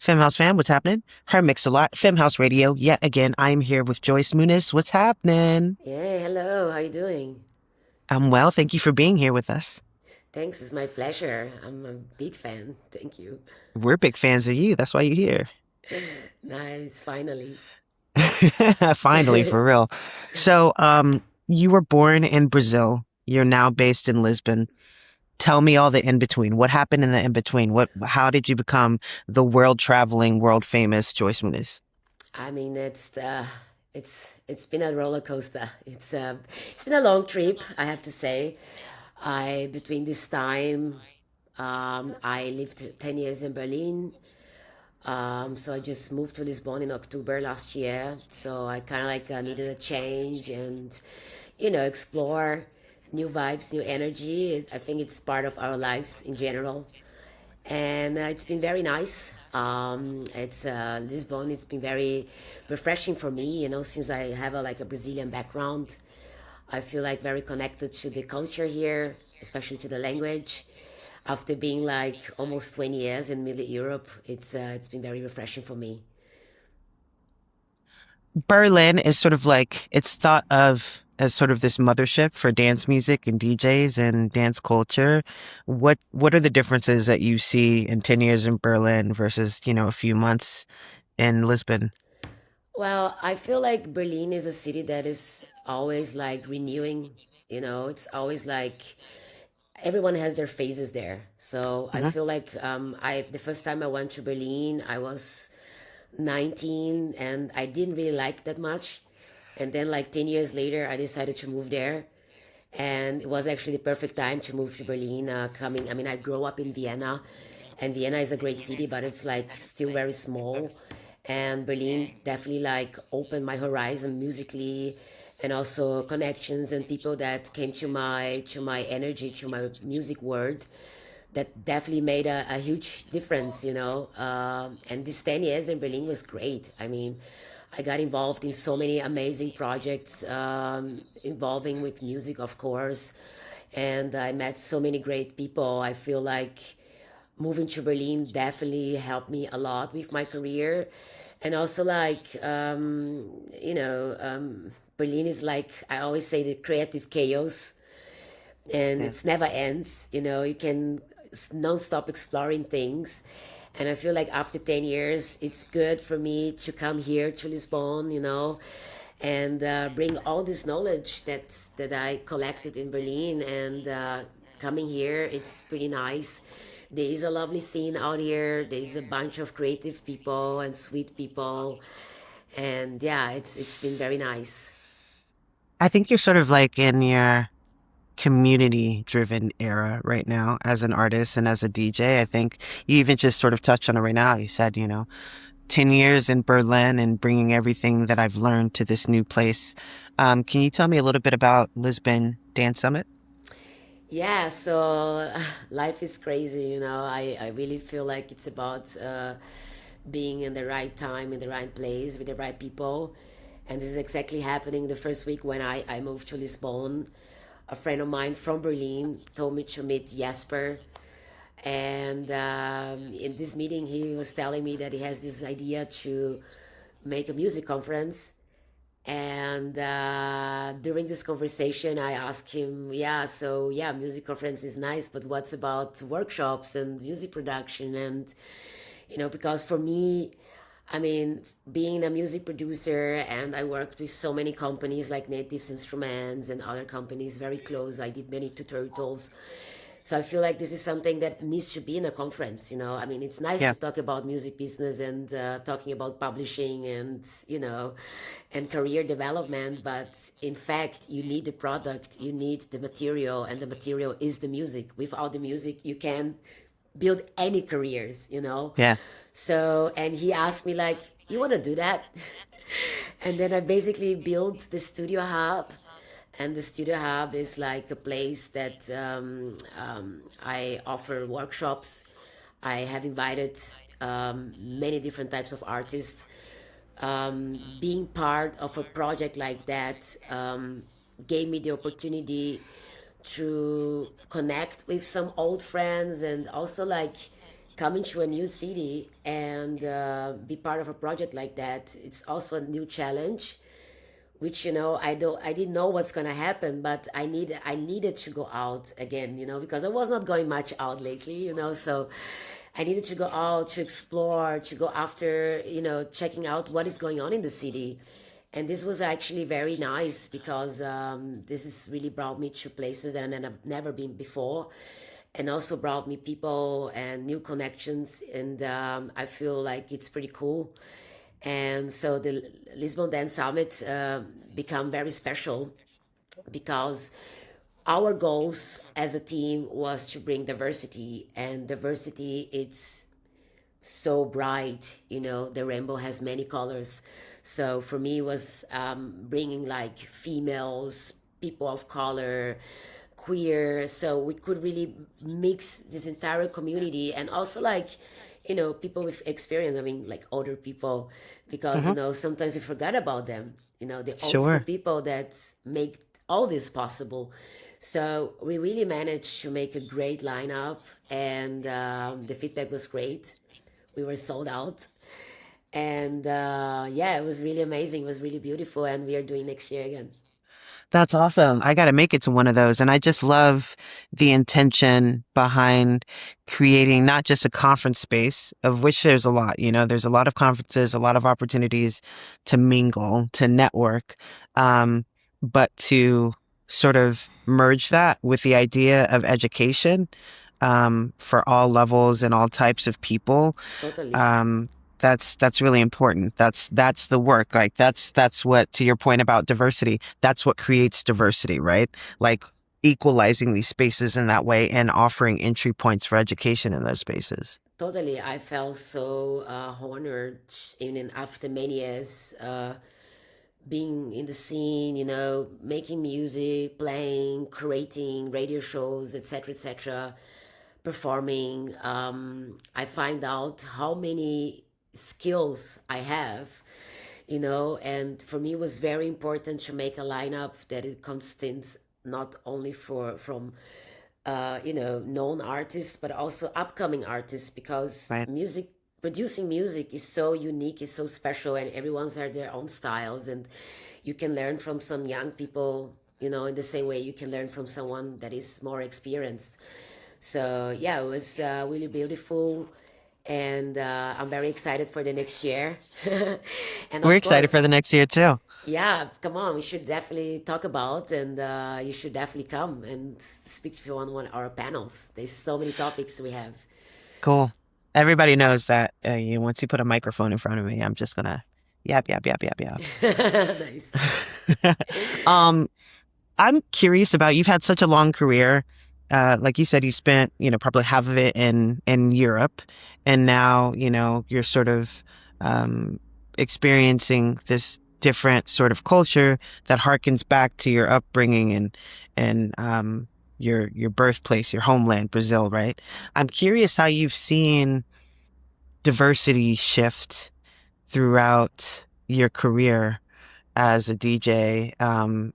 Femme House fam, what's happening? Her mix a lot. Femme House Radio, yet again. I'm here with Joyce Muniz. What's happening? Yeah, hello. How you doing? I'm well. Thank you for being here with us. Thanks, it's my pleasure. I'm a big fan. Thank you. We're big fans of you. That's why you're here. Nice, finally. Finally, for real. So, you were born in Brazil. You're now based in Lisbon. Tell me all the in between. What happened in the in between? How did you become the world traveling, world famous Joyce Muniz? I mean, it's been a roller coaster. It's been a long trip, I have to say. I between this time, I lived 10 years in Berlin. So I just moved to Lisbon in October last year. So I kind of like needed a change and explore new vibes, new energy. I think it's part of our lives in general, and it's been very nice. It's Lisbon. It's been very refreshing for me. Since I have a Brazilian background, I feel like very connected to the culture here, especially to the language. After being like almost 20 years in Middle Europe, it's been very refreshing for me. Berlin is sort of like it's thought of as sort of this mothership for dance music and DJs and dance culture. What are the differences that you see in 10 years in Berlin versus, a few months in Lisbon? Well, I feel like Berlin is a city that is always like renewing. It's always like everyone has their phases there. So I Hmm. feel like I the first time I went to Berlin, I was 19 and I didn't really like that much. And then like 10 years later, I decided to move there. And it was actually the perfect time to move to Berlin. I mean, I grew up in Vienna, and Vienna is a great city, but it's like still very small. And Berlin definitely like opened my horizon musically, and also connections and people that came to my energy, to my music world. That definitely made a huge difference. And this 10 years in Berlin was great. I mean, I got involved in so many amazing projects involving with music, of course, and I met so many great people. I feel like moving to Berlin definitely helped me a lot with my career, and also Berlin is like I always say the creative chaos, and Yeah. it's never ends. You can non-stop exploring things, and I feel like after 10 years it's good for me to come here to Lisbon, and bring all this knowledge that I collected in Berlin, and coming here it's pretty nice. There is a lovely scene out here. There's a bunch of creative people and sweet people, and yeah, it's been very nice. I think you're sort of like in your community driven era right now as an artist and as a DJ. I think you even just sort of touched on it right now. You said, 10 years in Berlin and bringing everything that I've learned to this new place. Can you tell me a little bit about Lisbon Dance Summit? Yeah, so life is crazy, I really feel like it's about being in the right time, in the right place, with the right people. And this is exactly happening the first week when I moved to Lisbon. A friend of mine from Berlin told me to meet Jasper. And in this meeting, he was telling me that he has this idea to make a music conference. And during this conversation, I asked him, yeah, so yeah, music conference is nice, but what's about workshops and music production? And, because for me, I mean, being a music producer, and I worked with so many companies like Native Instruments and other companies very close. I did many tutorials, so I feel like this is something that needs to be in a conference. I mean, it's nice Yeah. to talk about music business and talking about publishing and, and career development. But in fact, you need the product, you need the material, and the material is the music. Without the music, you can build any careers. Yeah. So, and he asked me like, you want to do that? And then I basically built the studio hub, and the studio hub is like a place that I offer workshops. I have invited many different types of artists. Being part of a project like that gave me the opportunity to connect with some old friends, and also like coming to a new city and be part of a project like that, it's also a new challenge, which I didn't know what's going to happen, but I needed to go out again, because I was not going much out lately, so I needed to go out to explore, to go after, checking out what is going on in the city. And this was actually very nice because this has really brought me to places that I've never been before, and also brought me people and new connections. And I feel like it's pretty cool. And so the Lisbon Dance Summit become very special because our goals as a team was to bring diversity, and diversity it's so bright, the rainbow has many colors. So for me it was bringing like females, people of color, queer, so we could really mix this entire community, and also like people with experience, I mean like older people, because Hmm. sometimes we forget about them, the old school Sure. people that make all this possible. So we really managed to make a great lineup, and the feedback was great. We were sold out, and yeah, it was really amazing, it was really beautiful, and we are doing next year again. That's awesome. I got to make it to one of those. And I just love the intention behind creating not just a conference space, of which there's a lot, there's a lot of conferences, a lot of opportunities to mingle, to network, um, but to sort of merge that with the idea of education, for all levels and all types of people. Totally. um that's really important. That's the work. Like that's what, to your point about diversity, that's what creates diversity, right? Like equalizing these spaces in that way and offering entry points for education in those spaces. Totally, I felt so honored, even after many years being in the scene, making music, playing, creating radio shows, etc., etc., performing. I find out how many skills I have, and for me it was very important to make a lineup that it consists not only from known artists, but also upcoming artists, because Right. producing music is so unique, is so special, and everyone's had their own styles, and you can learn from some young people, in the same way you can learn from someone that is more experienced. So yeah, it was really beautiful, and I'm very excited for the next year. And We're of excited for the course, next year too. yeah, come on, we should definitely talk about, and you should definitely come and speak to one of our panels. There's so many topics we have. Cool. Everybody knows that, once you put a microphone in front of me, I'm just gonna yap yap yap yap Nice. yap. um I'm curious about, you've had such a long career. Like you said, you spent, probably half of it in Europe, and now, you're sort of um, experiencing this different sort of culture that harkens back to your upbringing and your birthplace, your homeland, Brazil, right? I'm curious how you've seen diversity shift throughout your career as a DJ,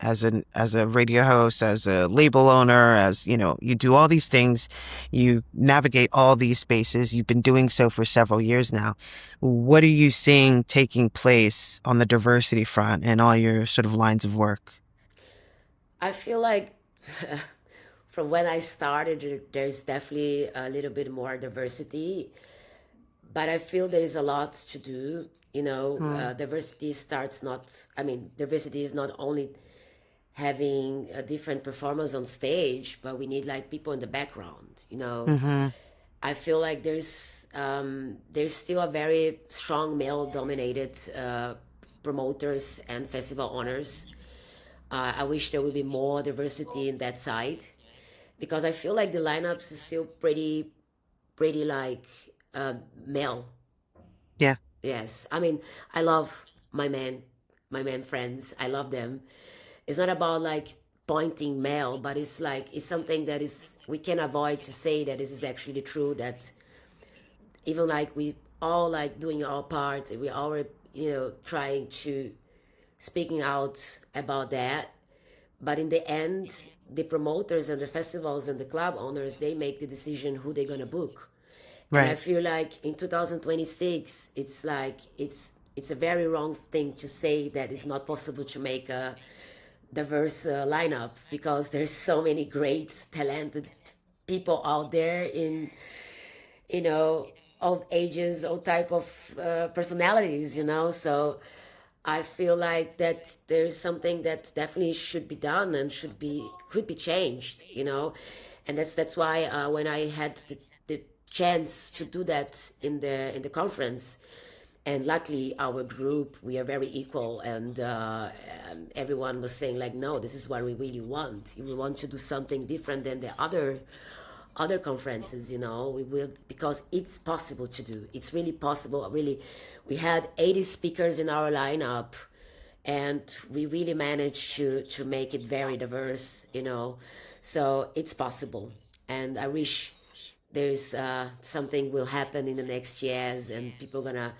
as a radio host, as a label owner, as you do all these things, you navigate all these spaces. You've been doing so for several years now. What are you seeing taking place on the diversity front and all your sort of lines of work? I feel like from when I started, there's definitely a little bit more diversity, but I feel there is a lot to do. Hmm. Diversity starts not, I mean, diversity is not only having a different performance on stage, but we need like people in the background. Mm-hmm. I feel like there's still a very strong male dominated promoters and festival owners. I wish there would be more diversity in that side, because I feel like the lineups is still pretty like male. Yeah. Yes, I mean I love my man friends. I love them. It's not about like pointing male, but it's like it's something that is we can avoid to say that this is actually true. That even like we all like doing our part, we all trying to speaking out about that. But in the end, the promoters and the festivals and the club owners, they make the decision who they're gonna book. And I Right. feel like in 2026, it's like it's a very wrong thing to say that it's not possible to make a diverse lineup, because there's so many great, talented people out there in, you know, all ages, all type of personalities, you know. So I feel like that there's something that definitely should be done and could be changed, you know. And that's why when I had the chance to do that in the conference, and luckily our group, we are very equal, and everyone was saying like, no, this is what we really want. We want to do something different than the other conferences, you know. We will, because it's possible to do. It's really possible. Really, we had 80 speakers in our lineup, and we really managed to make it very diverse, you know. So it's possible, and I wish there's something will happen in the next years, and people gonna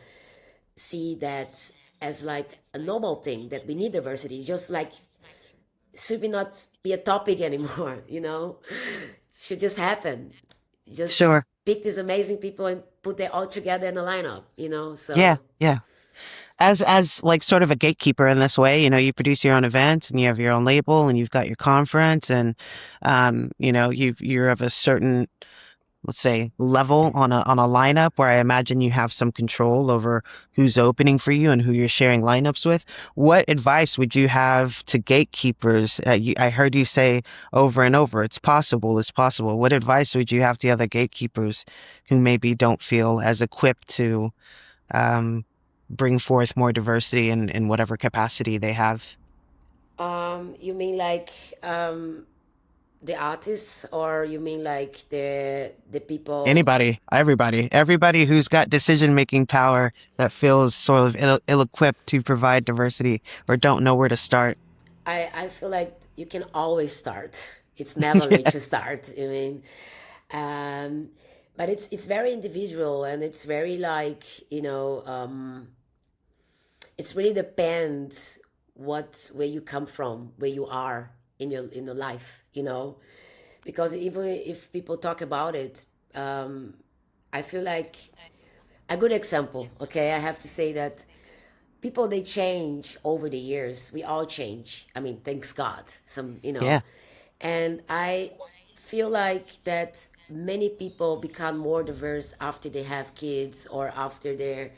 see that as like a normal thing, that we need diversity, just like should be not be a topic anymore, you know. Should just happen. Just Sure. pick these amazing people and put them all together in a lineup, you know. Yeah. So Yeah. As like sort of a gatekeeper in this way, you produce your own event and you have your own label and you've got your conference and you're of a certain, let's say, level on a lineup where I imagine you have some control over who's opening for you and who you're sharing lineups with. What advice would you have to gatekeepers? I heard you say over and over, it's possible, it's possible. What advice would you have to other gatekeepers who maybe don't feel as equipped to um, bring forth more diversity in whatever capacity they have? you mean like the artists, or you mean like the people? Anybody, everybody who's got decision-making power that feels sort of ill-equipped to provide diversity or don't know where to start. I feel like you can always start. It's never late to start. I mean, um, but it's very individual, and it's very like, you know, it's really depends what where you come from, where you are in your life, you know. Because even if people talk about it, um, I feel like a good example. Okay, I have to say that people, they change over the years. We all change. I mean, thanks God. Some, you know, Yeah. and I feel like that many people become more diverse after they have kids, or after they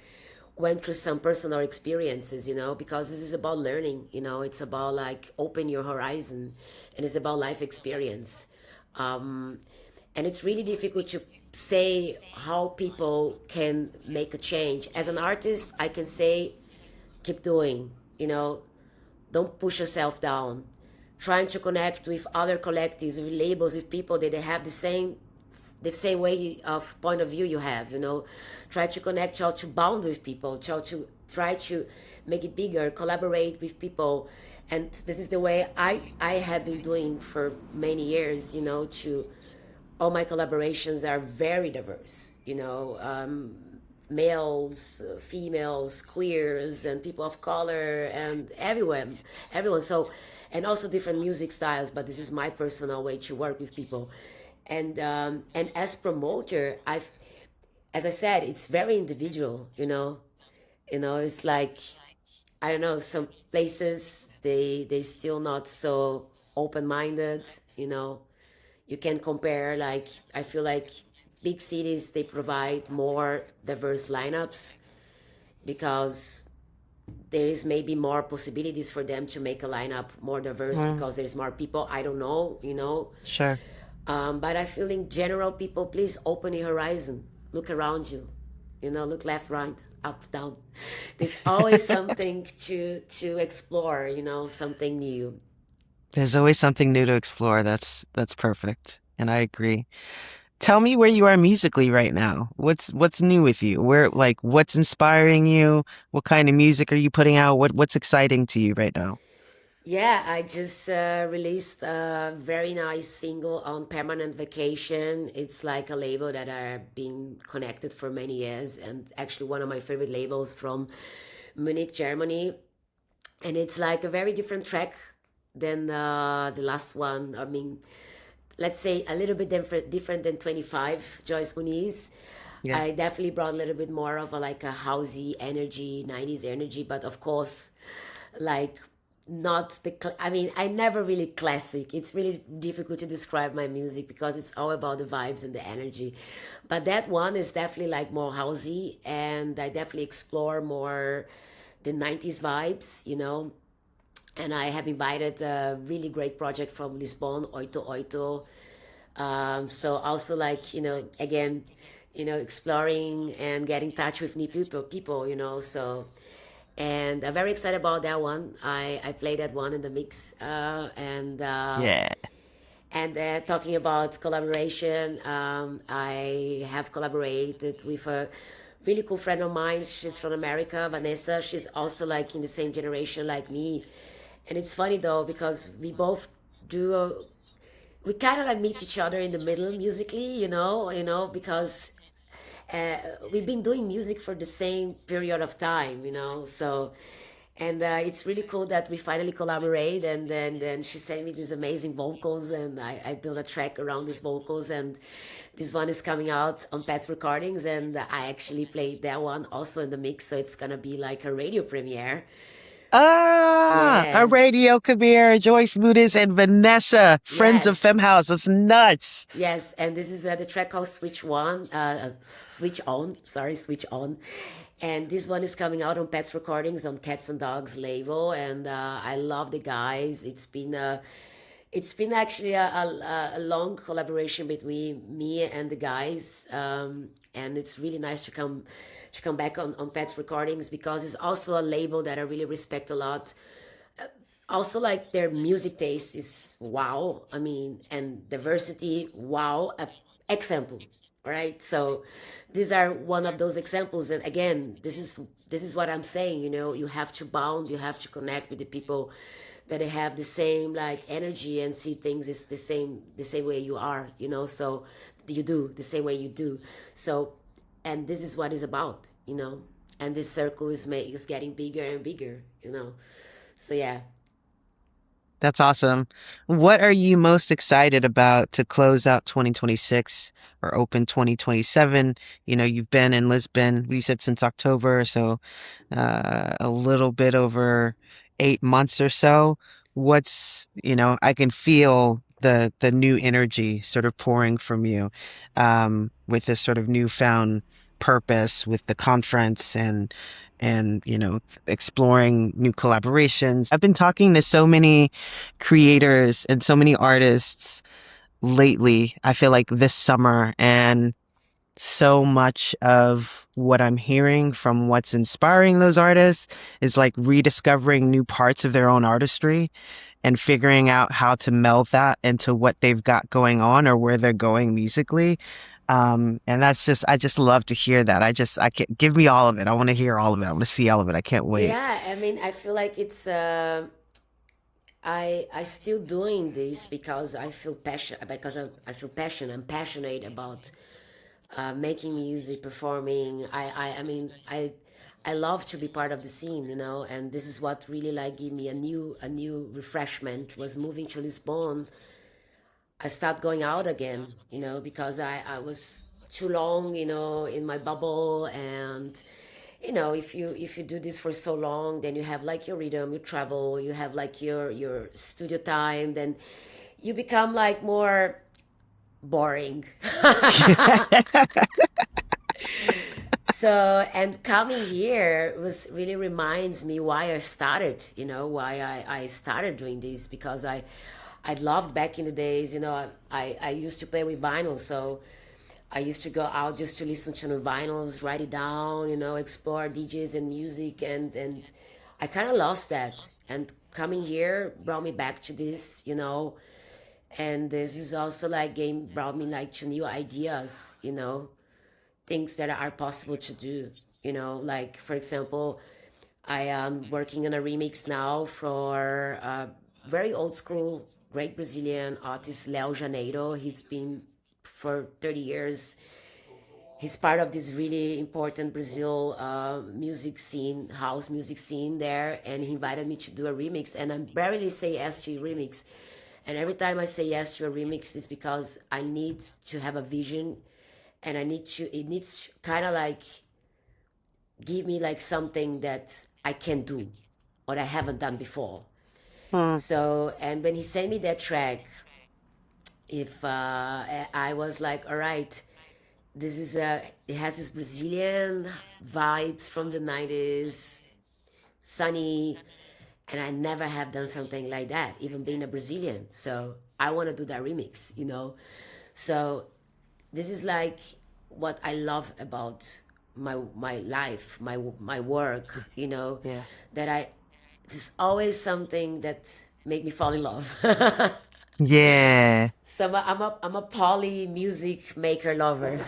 went through some personal experiences, you know, because this is about learning, you know. It's about like open your horizon, and it's about life experience. um, and it's really difficult to say how people can make a change. As an artist, I can say keep doing, you know, don't push yourself down. Trying to connect with other collectives, with labels, with people that they have the same way of point of view you have, you know. Try to connect, try to bond with people, try to make it bigger, collaborate with people. And this is the way I have been doing for many years, you know. To All my collaborations are very diverse, you know. Males, females, queers, and people of color, and everyone. So, and also different music styles. But this is my personal way to work with people. And as promoter, as I said, it's very individual. It's like, I don't know, some places they still not so open minded. You know, you can compare, like, I feel like big cities, they provide more diverse lineups, because there is maybe more possibilities for them to make a lineup more diverse, Mm, because there's more people. I don't know, you know. sure. But I feel in general, people, please open your horizon, look around you, you know, look left, right, up, down. There's always something to explore, you know, something new. There's always something new to explore. That's perfect. And I agree. Tell me where you are musically right now. What's new with you? What's inspiring you? What kind of music are you putting out? What's exciting to you right now? Yeah, I just released a very nice single on Permanent Vacation. It's like a label that I've been connected for many years, and actually one of my favorite labels from Munich, Germany. And it's like a very different track than the last one. I mean, let's say a little bit different than 25, Joyce Muniz. Yeah. I definitely brought a little bit more of a like a housey energy, 90s energy, but of course, like not the I mean, I never really classic. It's really difficult to describe my music because it's all about the vibes and the energy. But that one is definitely like more housey, and I definitely explore more the 90s vibes, you know. And I have invited a really great project from Lisbon, Oito Oito. So also like, you know, again, you know, exploring and getting in touch with new people, you know. So and I'm very excited about that one. I played that one in the mix, Yeah. and talking about collaboration, I have collaborated with a really cool friend of mine. She's from America, Vanessa. She's also like in the same generation like me, and it's funny though because we both do. We kind of like meet each other in the middle musically, you know, because uh, we've been doing music for the same period of time, you know. So, and it's really cool that we finally collaborate. And then she sent me these amazing vocals, and I built a track around these vocals. And this one is coming out on Pat's Recordings, and I actually played that one also in the mix. So it's gonna be like a radio premiere. Ah, a Yes, radio Kabir, Joyce Muniz, and Vanessa, friends of yes. Femme House. That's nuts. Yes, and this is the track called Switch On. Sorry, Switch On. And this one is coming out on Pets Recordings on Cats and Dogs label, and I love the guys. It's been actually a long collaboration between me and the guys, and it's really nice to come back on Pets Recordings because it's also a label that I really respect a lot. Also like their music taste is wow, I mean, and diversity, wow. Example, right? So these are one of those examples. And again, this is what I'm saying, you know. You have to bound, you have to connect with the people that have the same like energy and see things is the same way you are, you know. So you do the same way you do. So, and this is what it's about, you know. And this circle is getting bigger and bigger, you know. So yeah. That's awesome. What are you most excited about to close out 2026 or open 2027? You know, you've been in Lisbon, we said since October, so a little bit over 8 months or so. I can feel the new energy sort of pouring from you, with this sort of newfound purpose with the conference and exploring new collaborations. I've been talking to so many creators and so many artists lately. I feel like this summer, and so much of what I'm hearing from what's inspiring those artists is like rediscovering new parts of their own artistry and figuring out how to meld that into what they've got going on or where they're going musically. And I just love to hear that. I can't give me all of it. I want to hear all of it. I want to see all of it. I can't wait. Yeah, I mean, I feel like it's I still doing this because I feel passion because I feel passion. I'm passionate about making music, performing. I mean, I love to be part of the scene, you know. And this is what really like give me a new refreshment was moving to Lisbon. I start going out again, you know, because I was too long, you know, in my bubble. And you know, if you do this for so long, then you have like your rhythm, you travel, you have like your studio time, then you become like more boring. So, and coming here was really reminds me why I started, you know, why I started doing this because I loved back in the days, you know. I used to play with vinyl. So I used to go out just to listen to the vinyls, write it down, you know, explore DJs and music, and I kind of lost that. And coming here brought me back to this, you know. And this is also like game brought me like to new ideas, you know, things that are possible to do, you know. Like for example, I am working on a remix now for a very old school, great Brazilian artist, Léo Janeiro. He's been for 30 years. He's part of this really important Brazil music scene, house music scene there, and he invited me to do a remix. And I barely say yes to a remix. And every time I say yes to a remix, is because I need to have a vision and it needs kind of like give me like something that I can do or I haven't done before. Hmm. So, and when he sent me that track, if I was like, all right, this is it has this Brazilian vibes from the 90s, sunny, and I never have done something like that, even being a Brazilian. So I want to do that remix, you know. So this is like what I love about my life, my work, you know, Yeah. that I there's always something that make me fall in love. Yeah. So I'm a poly music maker lover.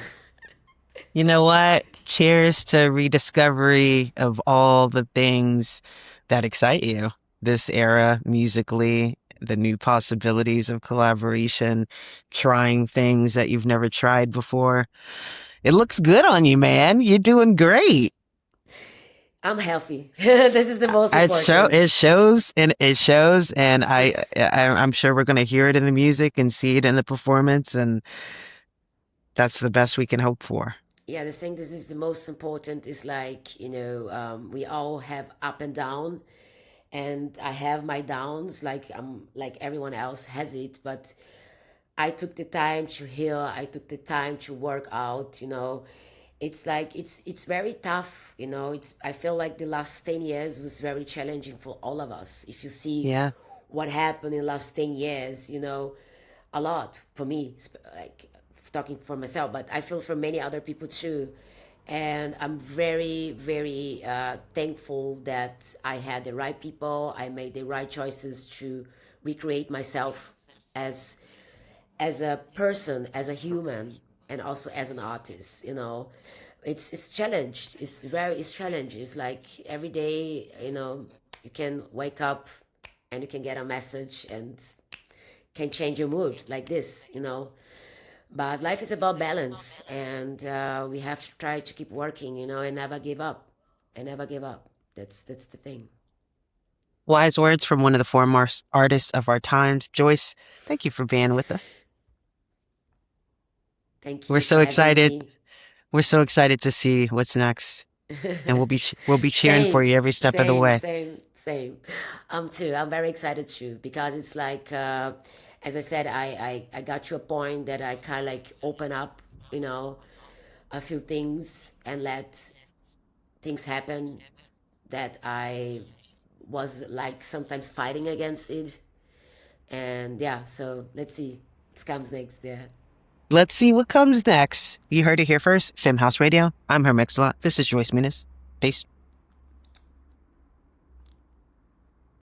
You know what? Cheers to rediscovery of all the things that excite you this era musically, the new possibilities of collaboration, trying things that you've never tried before. It looks good on you, man. You're doing great. I'm healthy. This is the most important. It shows, and It's I'm sure we're gonna hear it in the music and see it in the performance, and that's the best we can hope for. yeah, the thing this is the most important is like, you know, we all have up and down, and I have my downs like I'm like everyone else has it, but I took the time to heal. I took the time to work out. You know, it's like it's very tough. You know, it's I feel like the last 10 years was very challenging for all of us. If you see Yeah. what happened in the last 10 years, you know, a lot for me. Like talking for myself, but I feel for many other people too. And I'm very, very thankful that I had the right people. I made the right choices to recreate myself as as a person, as a human, and also as an artist. You know, it's challenged. It's challenged. It's like every day, you know, you can wake up and you can get a message and can change your mood like this. You know, but life is about balance, and we have to try to keep working. You know, and never give up. And never give up. That's the thing. Wise words from one of the foremost artists of our times. Joyce, thank you for being with us. Thank We're you so for having excited. me. We're so excited to see what's next, and we'll be cheering for Same, you every step of the same, way. same, same. Too. I'm very excited too because it's like, as I said, I got to a point that I kind of like open up, you know, a few things and let things happen that I was like sometimes fighting against it. And yeah, so let's see what comes next. Yeah. Let's see what comes next. You heard it here first. Femme House Radio. I'm her mix a lot. This is Joyce Muniz. Peace.